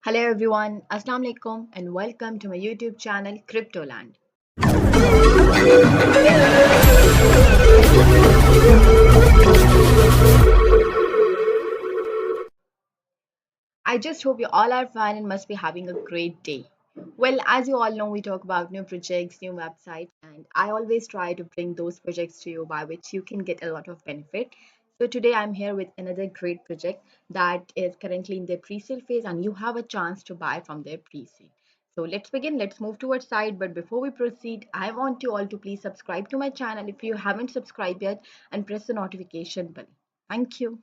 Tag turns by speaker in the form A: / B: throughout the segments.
A: Hello everyone, Assalamu alaikum and welcome to my YouTube channel Cryptoland. I just hope you all are fine and must be having a great day. Well, as you all know, we talk about new projects, new websites, and I always try to bring those projects to you by which you can get a lot of benefit. So today I'm here with another great project that is currently in their pre-sale phase and you have a chance to buy from their pre-sale. So let's begin. Let's move towards side. But before we proceed, I want you all to please subscribe to my channel if you haven't subscribed yet and press the notification bell. Thank you.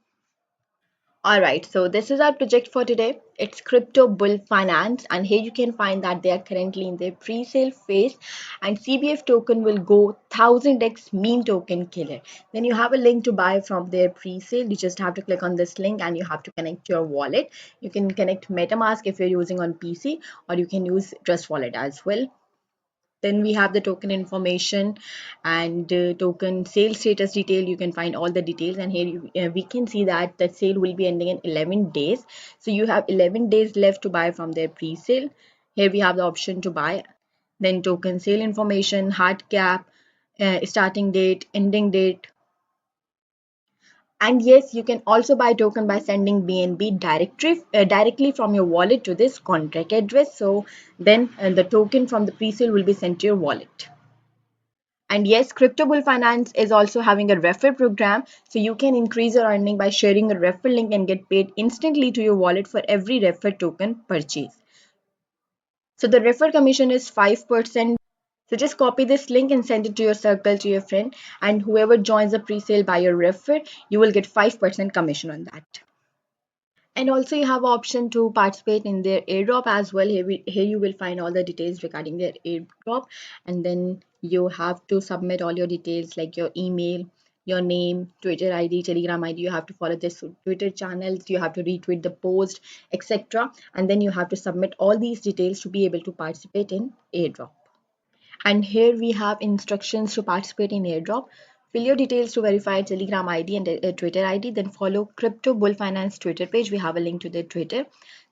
A: All right, so this is our project for today. It's Crypto Bull Finance, and here you can find that they are currently in their pre-sale phase, and CBF token will go 1000x meme token killer. Then you have a link to buy from their pre-sale. You just have to click on this link and you have to connect your wallet. You can connect MetaMask if you're using on PC, or you can use Trust Wallet as well. Then we have the token information and token sale status detail. You can find all the details, and here we can see that the sale will be ending in 11 days. So you have 11 days left to buy from their pre-sale. Here we have the option to buy. Then token sale information, hard cap, starting date, ending date. And yes, you can also buy token by sending BNB directly from your wallet to this contract address. So then the token from the pre-sale will be sent to your wallet. And yes, Crypto Bull Finance is also having a referral program, so you can increase your earning by sharing a referral link and get paid instantly to your wallet for every referral token purchase. So the referral commission is 5%. So just copy this link and send it to your circle, to your friend, and whoever joins the pre-sale by your referral, you will get 5% commission on that. And also you have option to participate in their airdrop as well. Here you will find all the details regarding their airdrop, and then you have to submit all your details like your email, your name, Twitter ID, Telegram ID. You have to follow this Twitter channels, you have to retweet the post, etc. And then you have to submit all these details to be able to participate in airdrop. And here we have instructions to participate in airdrop. Fill your details to verify Telegram ID and Twitter ID. Then follow Crypto Bull Finance Twitter page. We have a link to their Twitter.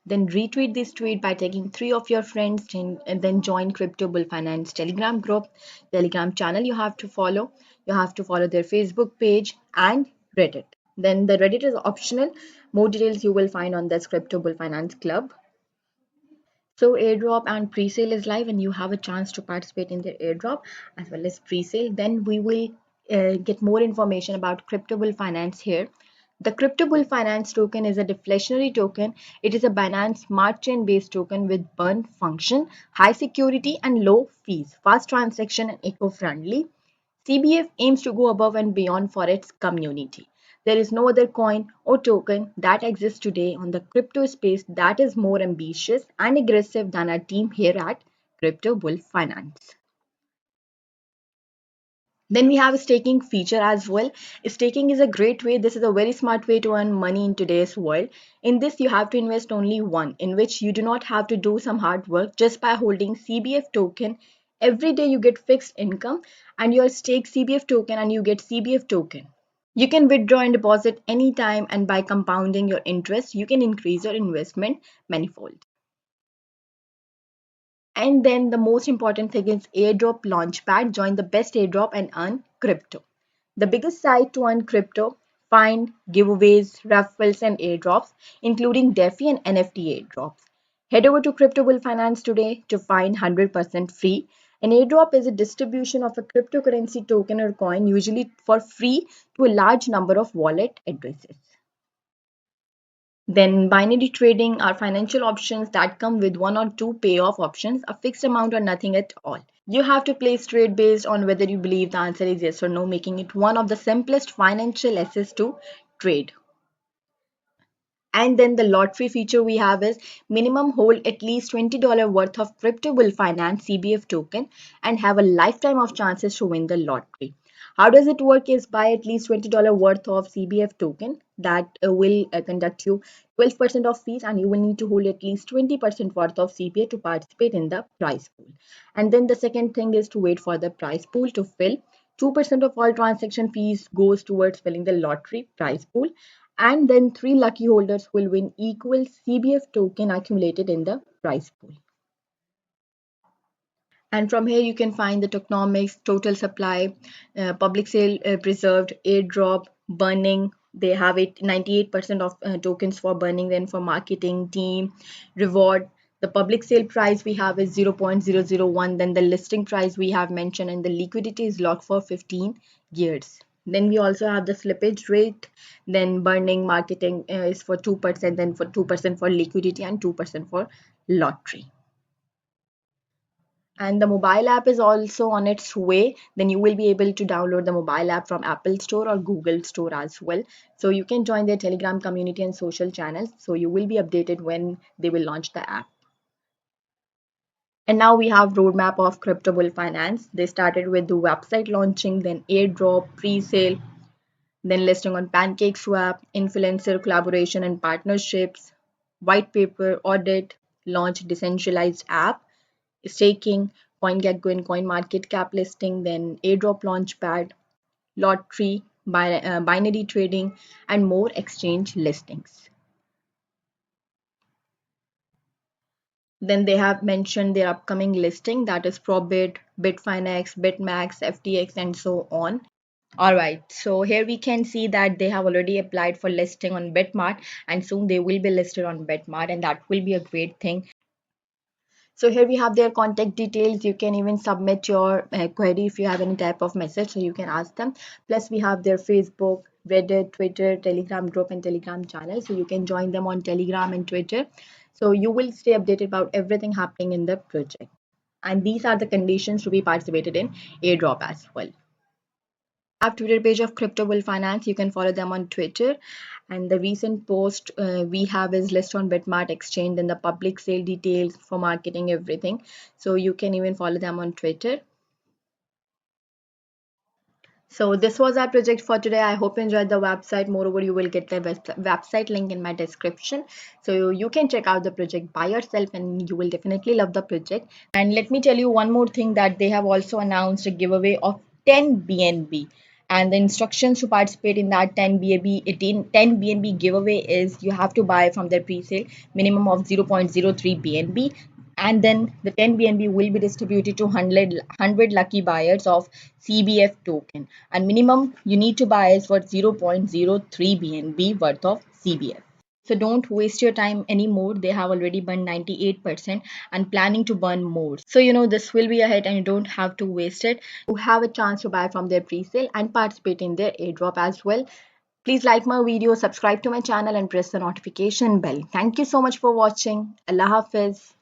A: Then retweet this tweet by tagging 3 of your friends, and then join Crypto Bull Finance Telegram group, Telegram channel you have to follow. You have to follow their Facebook page and Reddit. Then the Reddit is optional. More details you will find on this Crypto Bull Finance Club. So airdrop and pre-sale is live and you have a chance to participate in their airdrop as well as pre-sale. Then we will get more information about Cryptobull Finance here. The Cryptobull Finance token is a deflationary token. It is a Binance Smart Chain based token with burn function, high security and low fees, fast transaction and eco-friendly. CBF aims to go above and beyond for its community. There is no other coin or token that exists today on the crypto space that is more ambitious and aggressive than our team here at Crypto Bull Finance. Then we have a staking feature as well. Staking is a great way. This is a very smart way to earn money in today's world. In this, you have to invest only one, in which you do not have to do some hard work just by holding CBF token. Every day you get fixed income and you stake CBF token and you get CBF token. You can withdraw and deposit anytime, and by compounding your interest, you can increase your investment manifold. And then the most important thing is airdrop launchpad. Join the best airdrop and earn crypto. The biggest site to earn crypto, find giveaways, raffles, and airdrops, including DeFi and NFT airdrops. Head over to Crypto Bull Finance today to find 100% free. An airdrop is a distribution of a cryptocurrency token or coin, usually for free, to a large number of wallet addresses. Then binary trading are financial options that come with one or two payoff options, a fixed amount or nothing at all. You have to place trade based on whether you believe the answer is yes or no, making it one of the simplest financial assets to trade. And then the lottery feature we have is minimum hold at least $20 worth of Crypto Bull Finance CBF token and have a lifetime of chances to win the lottery. How does it work is buy at least $20 worth of CBF token that will conduct you 12% of fees, and you will need to hold at least 20% worth of CPA to participate in the prize pool. And then the second thing is to wait for the prize pool to fill. 2% of all transaction fees goes towards filling the lottery prize pool, And then 3 lucky holders will win equal CBF token accumulated in the prize pool. And from here you can find the tokenomics, total supply, public sale preserved, airdrop, burning. They have 98% of tokens for burning, then for marketing team, reward. The public sale price we have is 0.001, then the listing price we have mentioned, and the liquidity is locked for 15 years. Then we also have the slippage rate, then burning marketing is for 2%, then for 2% for liquidity and 2% for lottery. And the mobile app is also on its way. Then you will be able to download the mobile app from Apple Store or Google Store as well. So you can join their Telegram community and social channels, so you will be updated when they will launch the app. And now we have roadmap of Crypto Bull Finance. They started with the website launching, then airdrop, pre-sale, then listing on PancakeSwap, influencer collaboration and partnerships, white paper, audit, launch decentralized app, staking, CoinGecko and CoinMarketCap listing, then airdrop launchpad, lottery, binary trading, and more exchange listings. Then they have mentioned their upcoming listing, that is Probit, Bitfinex, Bitmax, FTX, and so on. All right, so here we can see that they have already applied for listing on Bitmart, and soon they will be listed on Bitmart, and that will be a great thing. So here we have their contact details. You can even submit your query if you have any type of message, so you can ask them. Plus we have their Facebook, Reddit, Twitter, Telegram group and Telegram channel. So you can join them on Telegram and Twitter. So you will stay updated about everything happening in the project. And these are the conditions to be participated in airdrop as well. Have Twitter page of Crypto Bull Finance. You can follow them on Twitter. And the recent post we have is list on Bitmart exchange and the public sale details for marketing everything. So you can even follow them on Twitter. So this was our project for today. I hope you enjoyed the website. Moreover, you will get the website link in my description. So you can check out the project by yourself and you will definitely love the project. And let me tell you one more thing, that they have also announced a giveaway of 10 BNB. And the instructions to participate in that 10 BNB giveaway is you have to buy from their pre-sale minimum of 0.03 BNB, and then the 10 BNB will be distributed to 100 lucky buyers of CBF token, and minimum you need to buy is for 0.03 BNB worth of CBF. So don't waste your time anymore. They have already burned 98% and planning to burn more. So this will be a hit and you don't have to waste it. You have a chance to buy from their pre-sale and participate in their airdrop as well. Please like my video, subscribe to my channel and press the notification bell. Thank you so much for watching. Allah Hafiz.